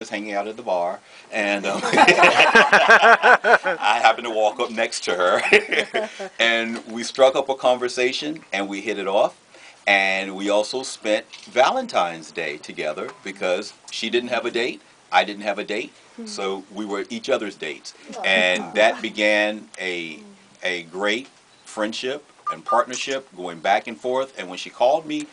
was hanging out at the bar, and I happened to walk up next to her, and we struck up a conversation, and we hit it off. And we also spent Valentine's Day together because she didn't have a date, I didn't have a date, so we were each other's dates, and that began a great friendship and partnership going back and forth. And when she called me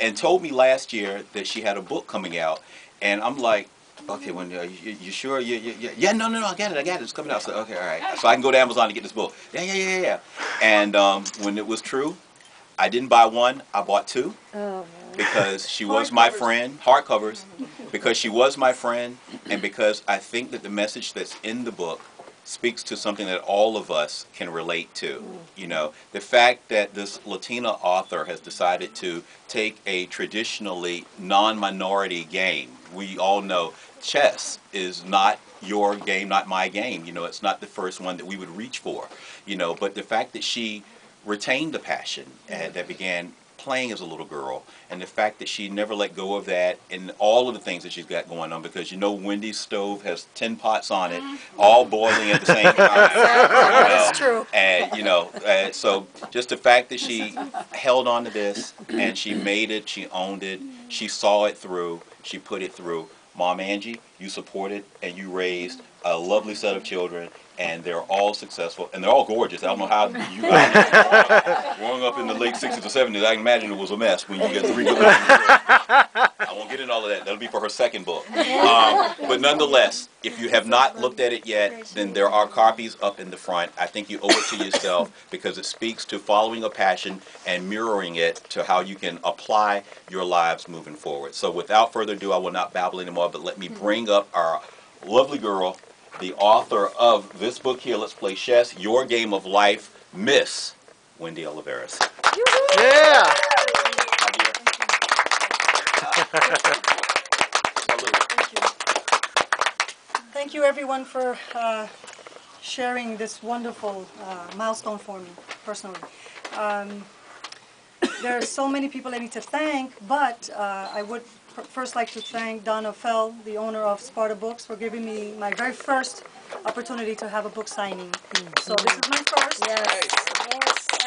and told me last year that she had a book coming out, and I'm like, okay, when you sure? Yeah, no, I got it, it's coming out. So okay, all right, so I can go to Amazon to get this book. Yeah. And when it was true, I didn't buy one, I bought two because she was my friend, hardcovers, because she was my friend, and because I think that the message that's in the book speaks to something that all of us can relate to. You know, the fact that this Latina author has decided to take a traditionally non-minority game. We all know chess is not your game, not my game. You know, it's not the first one that we would reach for. You know, but the fact that she retained the passion that began playing as a little girl, and the fact that she never let go of that, and all of the things that she's got going on, because you know Wendy's stove has 10 pots on it, all boiling at the same time. That's true. And so just the fact that she held on to this and she made it, she owned it, she saw it through, she put it through. Mom Angie, you supported and you raised a lovely set of children, and they're all successful, and they're all gorgeous. I don't know how you guys growing up in the late 60s or 70s, I can imagine it was a mess when you get three good looking girls. I won't get into all of that. That'll be for her second book. But nonetheless, if you have not looked at it yet, then there are copies up in the front. I think you owe it to yourself because it speaks to following a passion and mirroring it to how you can apply your lives moving forward. So without further ado, I will not babble anymore, but let me bring up our lovely girl, the author of this book here, Let's Play Chess, Your Game of Life, Miss Wendy Oliveras. Yeah. Thank you, everyone, for sharing this wonderful milestone for me, personally. There are so many people I need to thank, but I would first like to thank Donna Fell, the owner of Sparta Books, for giving me my very first opportunity to have a book signing. So this is my first. Yes.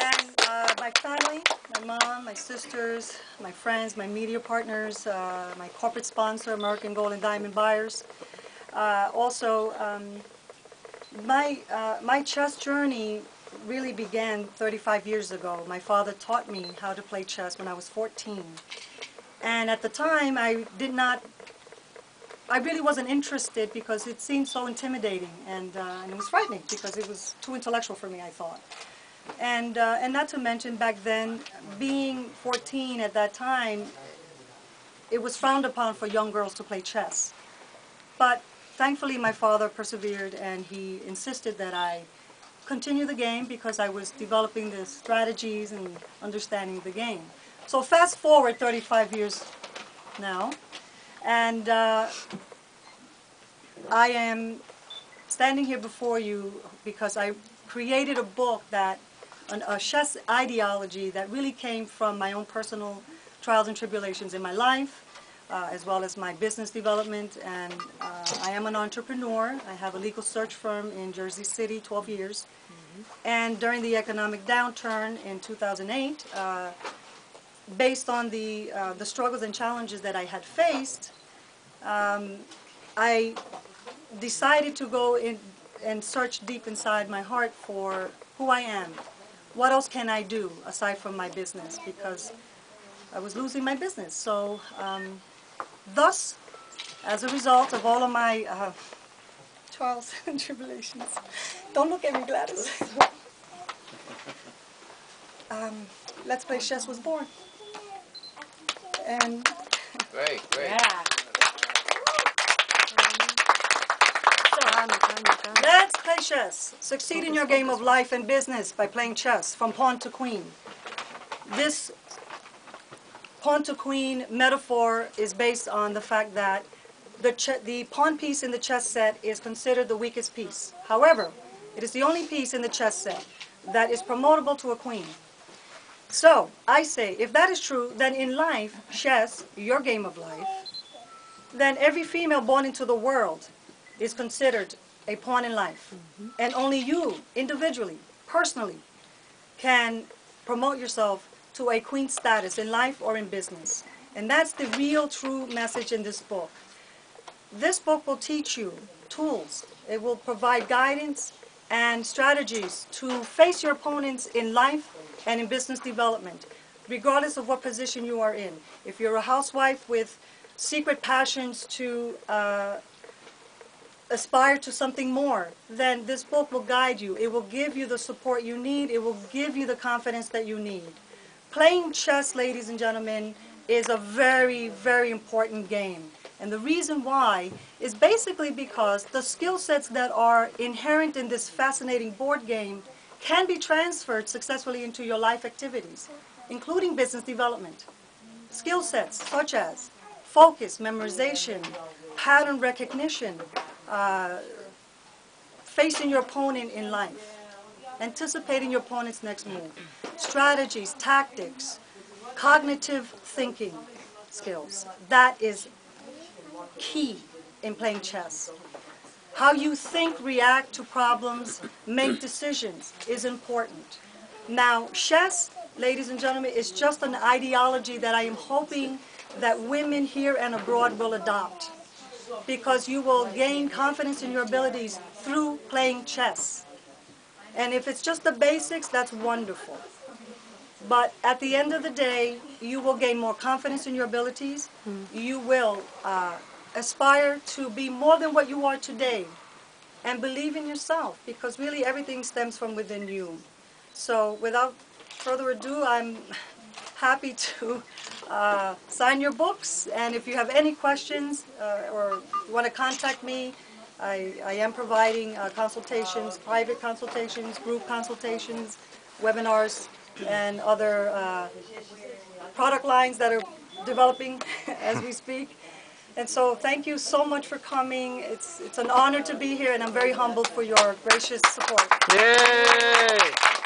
And my family, my mom, my sisters, my friends, my media partners, my corporate sponsor, American Gold and Diamond Buyers. Also, my chess journey really began 35 years ago. My father taught me how to play chess when I was 14. And at the time, I really wasn't interested because it seemed so intimidating, and it was frightening because it was too intellectual for me, I thought. And not to mention, back then, being 14 at that time, it was frowned upon for young girls to play chess. But thankfully, my father persevered, and he insisted that I continue the game because I was developing the strategies and understanding the game. So fast forward 35 years now, and I am standing here before you because I created a book a chess ideology that really came from my own personal trials and tribulations in my life, as well as my business development. And I am an entrepreneur. I have a legal search firm in Jersey City, 12 years. And during the economic downturn in 2008, based on the struggles and challenges that I had faced, I decided to go in and search deep inside my heart for who I am. What else can I do aside from my business? Because I was losing my business. So thus, as a result of all of my trials and tribulations, don't look at me, Gladys. Let's Play Chess was born. And Great. yeah. Let's play chess. Succeed in your game of life and business by playing chess from pawn to queen. This pawn to queen metaphor is based on the fact that the pawn piece in the chess set is considered the weakest piece. However, it is the only piece in the chess set that is promotable to a queen. So, I say, if that is true, then in life, chess, your game of life, then every female born into the world is considered a pawn in life. And only you, individually, personally, can promote yourself to a queen status in life or in business. And that's the real true message in this book. This book will teach you tools. It will provide guidance and strategies to face your opponents in life and in business development, regardless of what position you are in. If you're a housewife with secret passions to aspire to something more, then this book will guide you. It will give you the support you need. It will give you the confidence that you need. Playing chess, ladies and gentlemen, is a very, very important game. And the reason why is basically because the skill sets that are inherent in this fascinating board game can be transferred successfully into your life activities, including business development. Skill sets such as focus, memorization, pattern recognition, facing your opponent in life, anticipating your opponent's next move, strategies, tactics, cognitive thinking skills. That is key in playing chess. How you think, react to problems, make decisions is important. Now, chess, ladies and gentlemen, is just an ideology that I am hoping that women here and abroad will adopt, because you will gain confidence in your abilities through playing chess. And if it's just the basics, that's wonderful. But at the end of the day, you will gain more confidence in your abilities. You will aspire to be more than what you are today. And believe in yourself, because really everything stems from within you. So without further ado, I'm happy to sign your books. And if you have any questions or you want to contact me, I am providing consultations, private consultations, group consultations, webinars, and other product lines that are developing as we speak. And so thank you so much for coming. It's an honor to be here, and I'm very humbled for your gracious support. Yay!